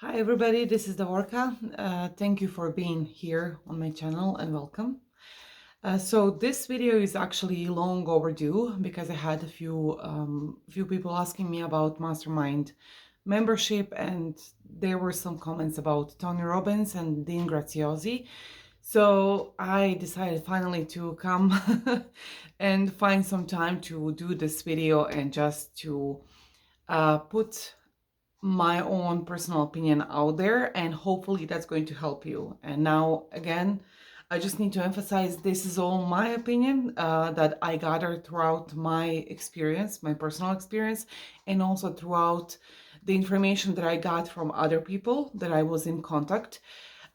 Hi everybody, this is Davorka. Thank you for being here on my channel and welcome. So this video is actually long overdue because I had a few people asking me about Mastermind membership, and there were some comments about Tony Robbins and Dean Graziosi. So I decided finally to come and find some time to do this video and just to put my own personal opinion out there, and hopefully that's going to help you. And now again, I just need to emphasize this is all my opinion that I gathered throughout my experience, my personal experience, and also throughout the information that I got from other people that I was in contact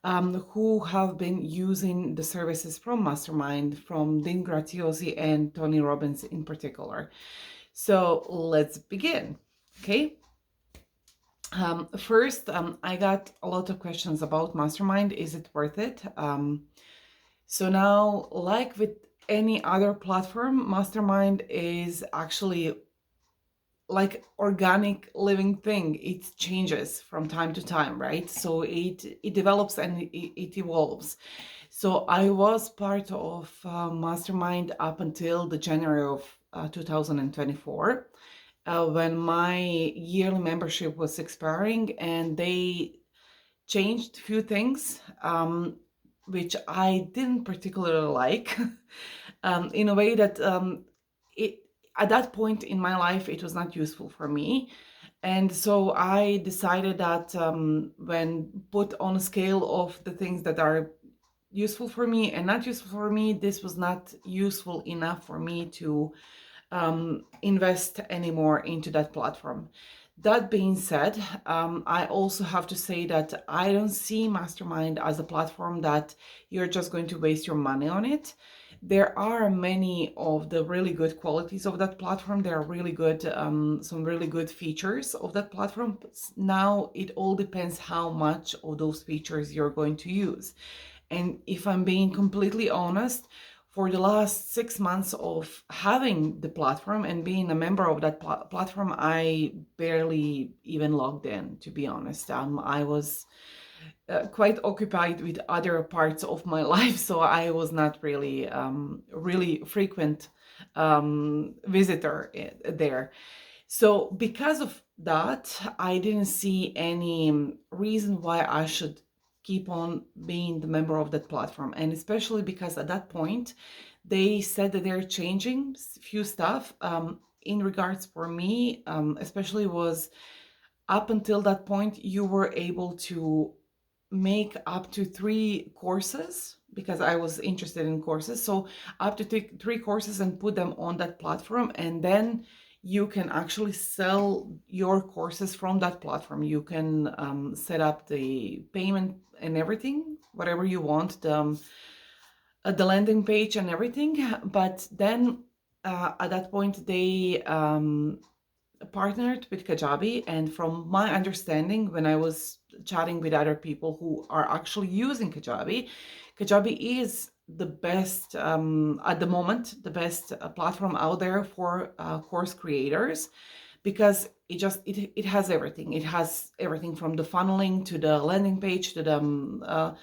who have been using the services from Mastermind, from Dean Graziosi and Tony Robbins in particular. So let's begin. Okay. First, I got a lot of questions about Mastermind. Is it worth it? So now, like with any other platform, Mastermind is actually like organic living thing. It changes from time to time, right? So it develops and it evolves. So I was part of Mastermind up until the January of 2024. When my yearly membership was expiring, and they changed a few things, which I didn't particularly like, in a way that it at that point in my life it was not useful for me. And so I decided that when put on a scale of the things that are useful for me and not useful for me, this was not useful enough for me to invest anymore into that platform. That being said, I also have to say that I don't see Mastermind as a platform that you're just going to waste your money on it. There are many of the really good qualities of that platform. There are really good, some really good features of that platform. Now it all depends how much of those features you're going to use. And if I'm being completely honest, for the last 6 months of having the platform and being a member of that platform, I barely even logged in, to be honest. I was quite occupied with other parts of my life, so I was not really, really frequent visitor there. So because of that, I didn't see any reason why I should keep on being the member of that platform. And especially because at that point, they said that they're changing few stuff in regards for me, especially was up until that point, you were able to make up to 3 courses because I was interested in courses. So up to three courses and put them on that platform. And then you can actually sell your courses from that platform. You can set up the payment and everything, whatever you want, the landing page and everything. But then at that point, they partnered with Kajabi, and from my understanding, when I was chatting with other people who are actually using Kajabi, Kajabi is the best at the moment, the best platform out there for course creators, because it has everything. It has everything from the funneling to the landing page to the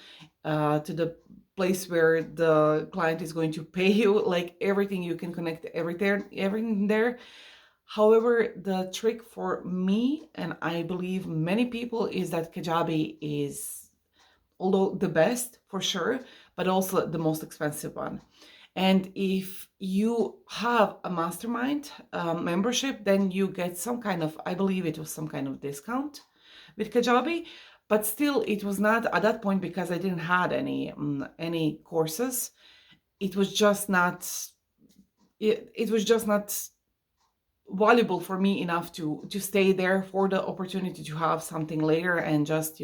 place where the client is going to pay you, like everything. You can connect everything there. However, the trick for me, and I believe many people, is that Kajabi is, although the best for sure, but also the most expensive one. And if you have a Mastermind membership, then you get some kind of, I believe it was some kind of discount with Kajabi, but still it was not at that point, because I didn't had any courses. It was just not, it was just not valuable for me enough to stay there for the opportunity to have something later and just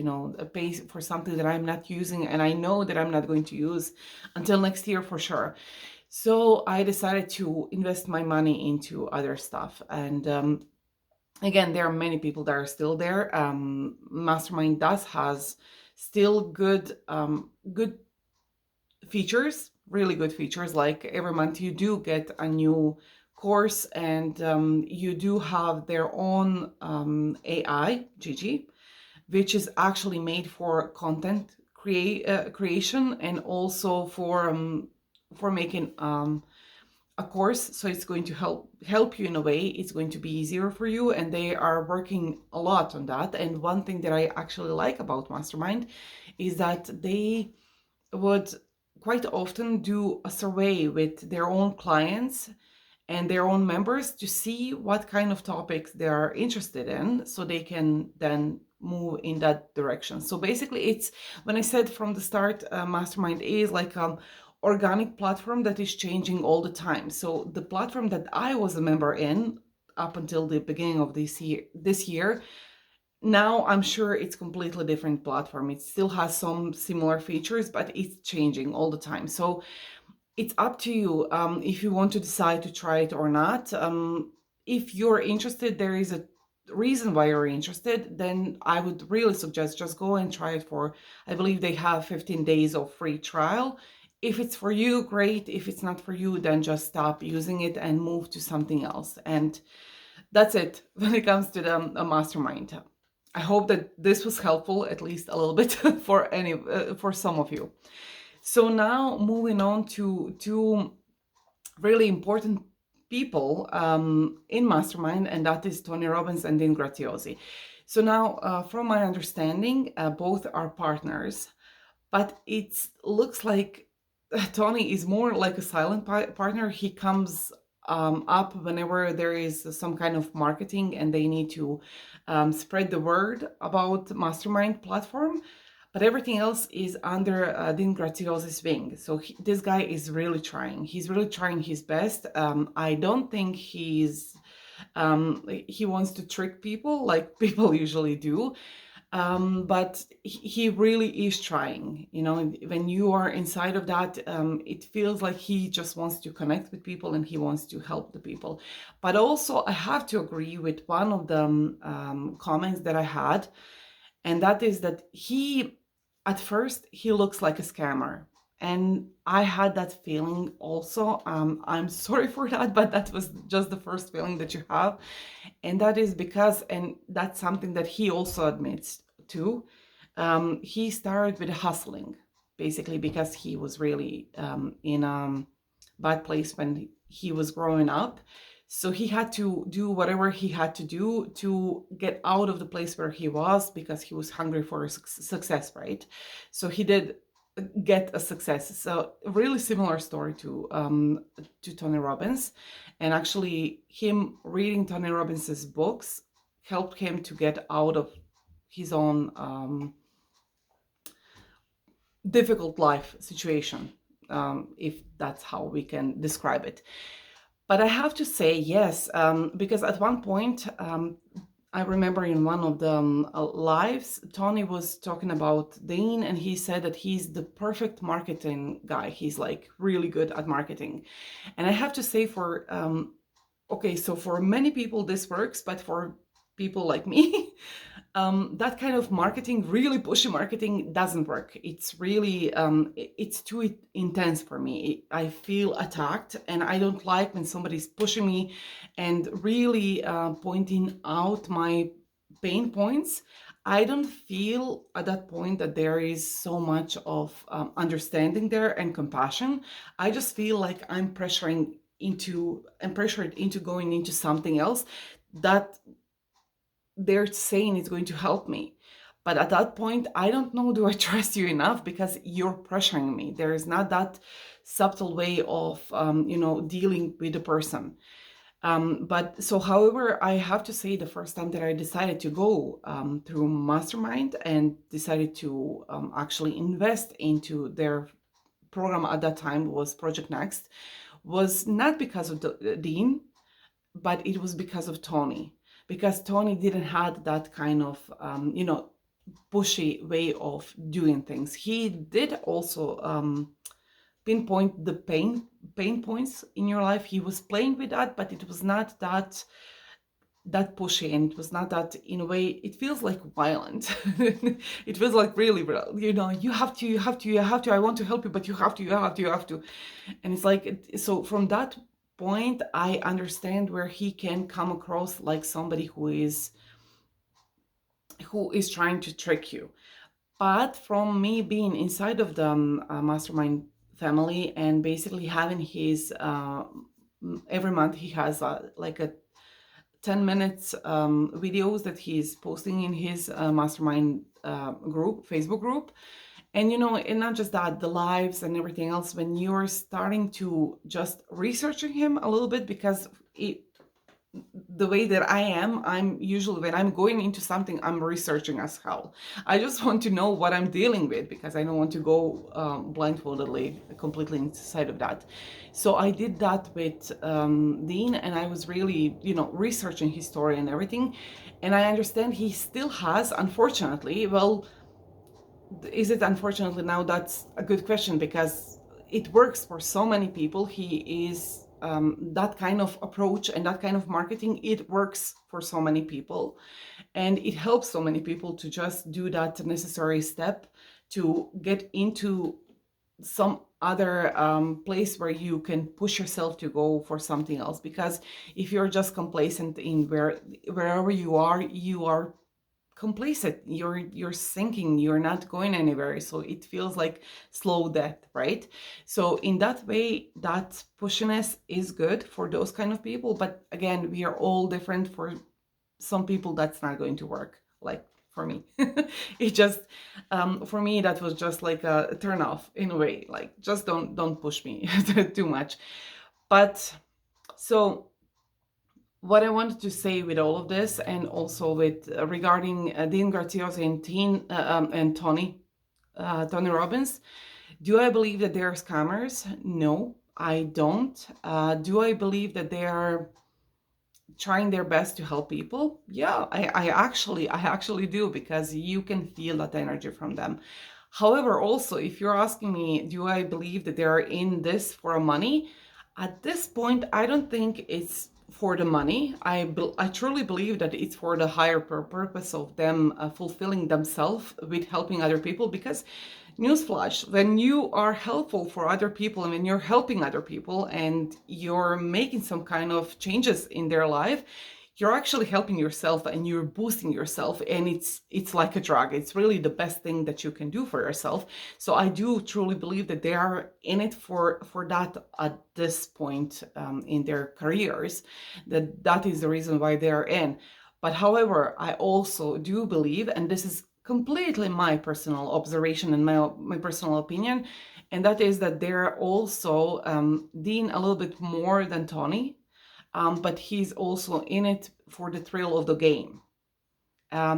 pay for something that I'm not using, and I know that I'm not going to use until next year for sure. So I decided to invest my money into other stuff. And again, there are many people that are still there. Mastermind has still good features, really good features. Like every month you do get a new course, and you do have their own AI, Gigi, which is actually made for content creation, and also for making a course. So it's going to help you in a way. It's going to be easier for you, and they are working a lot on that. And one thing that I actually like about Mastermind is that they would quite often do a survey with their own clients and their own members to see what kind of topics they are interested in, so they can then move in that direction. So basically, it's, when I said from the start, Mastermind is like organic platform that is changing all the time. So the platform that I was a member in up until the beginning of this year, now I'm sure it's completely different platform. It still has some similar features, but it's changing all the time. So it's up to you if you want to decide to try it or not. If you're interested, there is a reason why you're interested, then I would really suggest just go and try it for, I believe they have 15 days of free trial. If it's for you, great. If it's not for you, then just stop using it and move to something else. And that's it when it comes to the Mastermind. I hope that this was helpful, at least a little bit, for some of you. So now moving on to two really important people in Mastermind, and that is Tony Robbins and Dean Graziosi. So now, from my understanding, both are partners, but it looks like Tony is more like a silent partner. He comes up whenever there is some kind of marketing and they need to spread the word about Mastermind platform. But everything else is under Dean Graziosi's wing. So this guy is really trying. He's really trying his best. I don't think he wants to trick people like people usually do. But he really is trying. You know, when you are inside of that, it feels like he just wants to connect with people and he wants to help the people. But also, I have to agree with one of the comments that I had, and that is that at first, he looks like a scammer. And I had that feeling also. I'm sorry for that, but that was just the first feeling that you have. And that is because, and that's something that he also admits to, he started with hustling, basically because he was really in a bad place when he was growing up. So he had to do whatever he had to do to get out of the place where he was, because he was hungry for success, right? So he did get a success. So a really similar story to Tony Robbins. And actually, him reading Tony Robbins's books helped him to get out of his own difficult life situation, if that's how we can describe it. But I have to say yes, because at one point, I remember in one of the lives, Tony was talking about Dean, and he said that he's the perfect marketing guy. He's like really good at marketing. And I have to say, okay, so for many people this works, but for people like me, that kind of marketing, really pushy marketing, doesn't work. It's really, it's too intense for me. I feel attacked, and I don't like when somebody's pushing me and really pointing out my pain points. I don't feel at that point that there is so much of understanding there and compassion. I just feel like I'm pressured into going into something else that they're saying it's going to help me. But at that point, I don't know, do I trust you enough? Because you're pressuring me. There is not that subtle way of, dealing with the person. But so, however, I have to say the first time that I decided to go through Mastermind and decided to actually invest into their program at that time was Project Next, was not because of the Dean, but it was because of Tony. Because Tony didn't have that kind of, pushy way of doing things. He did also pinpoint the pain points in your life. He was playing with that, but it was not that pushy, and it was not that, in a way, it feels like violent. It feels like really, you have to, I want to help you, but you have to. And it's like, so from that point, I understand where he can come across like somebody who is who is trying to trick you. But from me being inside of the Mastermind family and basically having his every month he has like a 10 minutes videos that he's posting in his Mastermind group, Facebook group. And and not just that, the lives and everything else, when you're starting to just researching him a little bit, because the way that I'm usually, when I'm going into something, I'm researching as hell. I just want to know what I'm dealing with, because I don't want to go blindfoldedly completely inside of that. So I did that with Dean, and I was really, researching his story and everything. And I understand he still has, unfortunately, well, is it unfortunately now? That's a good question, because it works for so many people. He is that kind of approach and that kind of marketing, it works for so many people, and it helps so many people to just do that necessary step to get into some other place where you can push yourself to go for something else. Because if you're just complacent in wherever you are complacent, you're sinking, you're not going anywhere, so it feels like slow death, right? So in that way, that pushiness is good for those kind of people, but again, we are all different. For some people that's not going to work, like for me. It just for me, that was just like a turn off in a way, like just don't push me too much. But so what I wanted to say with all of this, and also with regarding Dean Graziosi and Tony Robbins, do I believe that they are scammers? No, I don't. Do I believe that they are trying their best to help people? Yeah, I actually do, because you can feel that energy from them. However, also, if you're asking me, do I believe that they're in this for money? At this point, I don't think it's for the money. I truly believe that it's for the higher purpose of them fulfilling themselves with helping other people. Because newsflash, when you are helpful for other people, and when you're helping other people and you're making some kind of changes in their life, you're actually helping yourself and you're boosting yourself, and it's like a drug. It's really the best thing that you can do for yourself. So I do truly believe that they are in it for that at this point in their careers, that is the reason why they are in. But however, I also do believe, and this is completely my personal observation and my personal opinion, and that is that they're also Dean a little bit more than Tony, but he's also in it for the thrill of the game.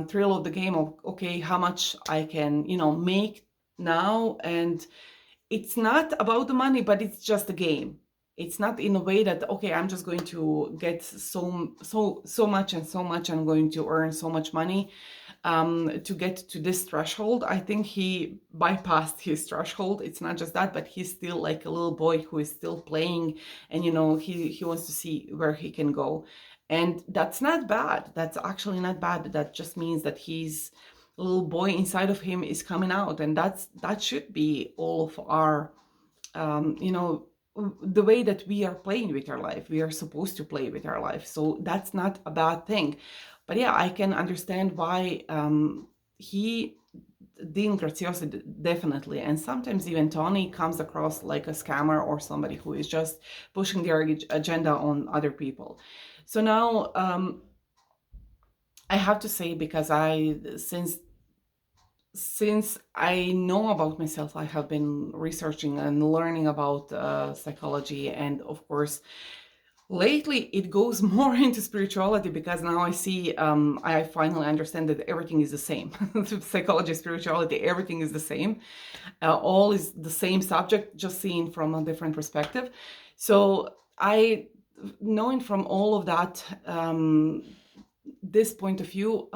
Thrill of the game of, okay, how much I can, make now. And it's not about the money, but it's just a game. It's not in a way that, okay, I'm just going to get so much and so much, I'm going to earn so much money to get to this threshold. I think he bypassed his threshold. It's not just that, but he's still like a little boy who is still playing, and he wants to see where he can go. And that's not bad. That's actually not bad. That just means that he's a little boy inside of him is coming out, and that should be all of our the way that we are playing with our life. We are supposed to play with our life, so that's not a bad thing. But yeah, I can understand why Dean Graziosi definitely, and sometimes even Tony, comes across like a scammer or somebody who is just pushing their agenda on other people. So now I have to say, because since I know about myself, I have been researching and learning about psychology, and of course, lately it goes more into spirituality, because now I see, I finally understand that everything is the same. Psychology, spirituality, everything is the same. All is the same subject, just seen from a different perspective. So knowing from all of that, this point of view,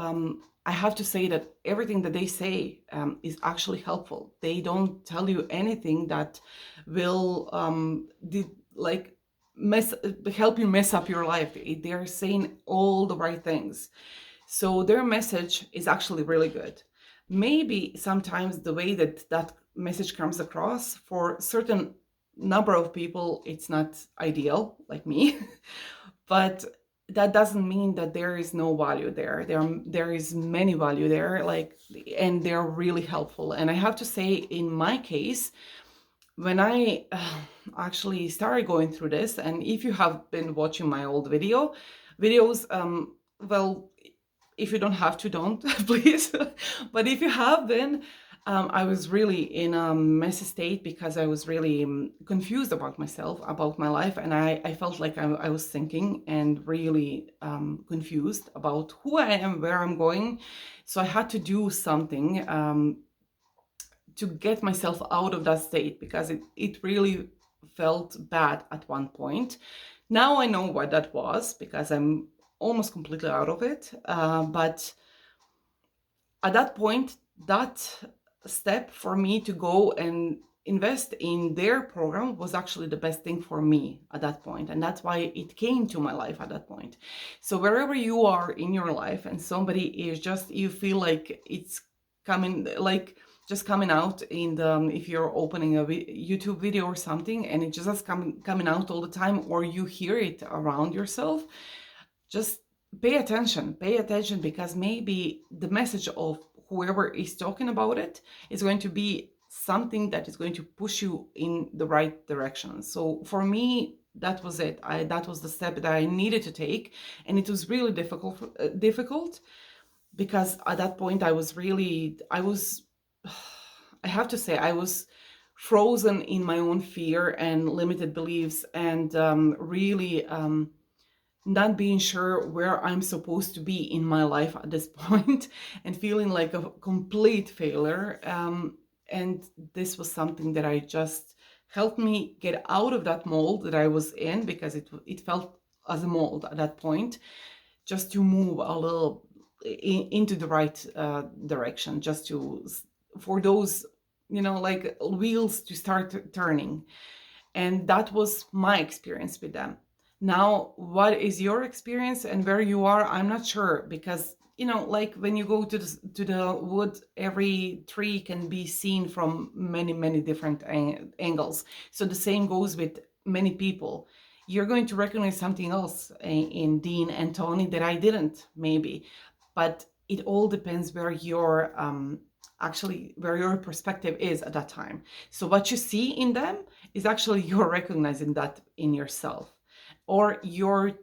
I have to say that everything that they say is actually helpful. They don't tell you anything that will help you mess up your life. They're saying all the right things. So their message is actually really good. Maybe sometimes the way that message comes across for certain number of people, it's not ideal, like me. But that doesn't mean that there is no value there. There is many value there, like, and they're really helpful. And I have to say, in my case, when I actually started going through this, and if you have been watching my old videos, well, if you don't have to, don't, please. But if you have been, I was really in a messy state because I was really confused about myself, about my life, and I felt like I was thinking and really confused about who I am, where I'm going. So I had to do something to get myself out of that state, because it really felt bad at one point. Now I know what that was, because I'm almost completely out of it. But at that point, that step for me to go and invest in their program was actually the best thing for me at that point. And that's why it came to my life at that point. So wherever you are in your life and somebody is just, you feel like it's coming, like just coming out in the, if you're opening a YouTube video or something, and it's just coming out all the time, or you hear it around yourself, just pay attention, because maybe the message of whoever is talking about it is going to be something that is going to push you in the right direction. So for me, that was it. That was the step that I needed to take, and it was really difficult, because at that point I have to say, I was frozen in my own fear and limited beliefs, and really not being sure where I'm supposed to be in my life at this point, and feeling like a complete failure. And this was something that I just helped me get out of that mold that I was in, because it felt as a mold at that point, just to move a little into the right direction, just for those, like wheels to start turning. And that was my experience with them. Now, what is your experience and where you are? I'm not sure, because like when you go to the wood, every tree can be seen from many different angles. So the same goes with many people. You're going to recognize something else in Dean and Toni that I didn't, maybe. But it all depends where your where your perspective is at that time. So what you see in them is actually you're recognizing that in yourself, or you're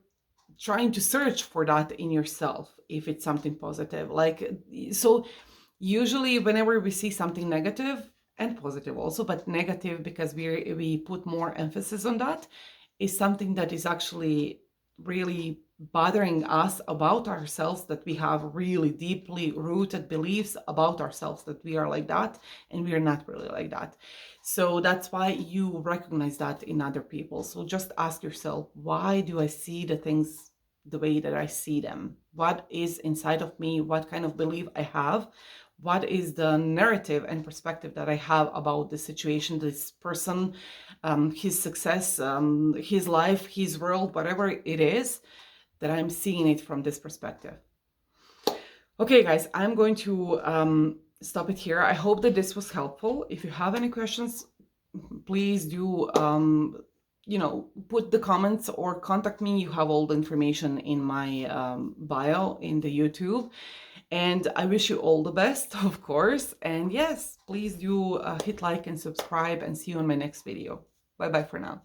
trying to search for that in yourself if it's something positive. Like, so usually whenever we see something negative, and positive also, but negative because we put more emphasis on that, is something that is actually really bothering us about ourselves, that we have really deeply rooted beliefs about ourselves that we are like that, and we are not really like that. So that's why you recognize that in other people. So just ask yourself, why do I see the things the way that I see them? What is inside of me? What kind of belief I have? What is the narrative and perspective that I have about this situation, this person, his success, his life, his world, whatever it is, that I'm seeing it from this perspective. Okay, guys, I'm going to stop it here. I hope that this was helpful. If you have any questions, please do, put the comments or contact me. You have all the information in my bio in the YouTube. And I wish you all the best, of course. And yes, please do hit like and subscribe, and see you on my next video. Bye-bye for now.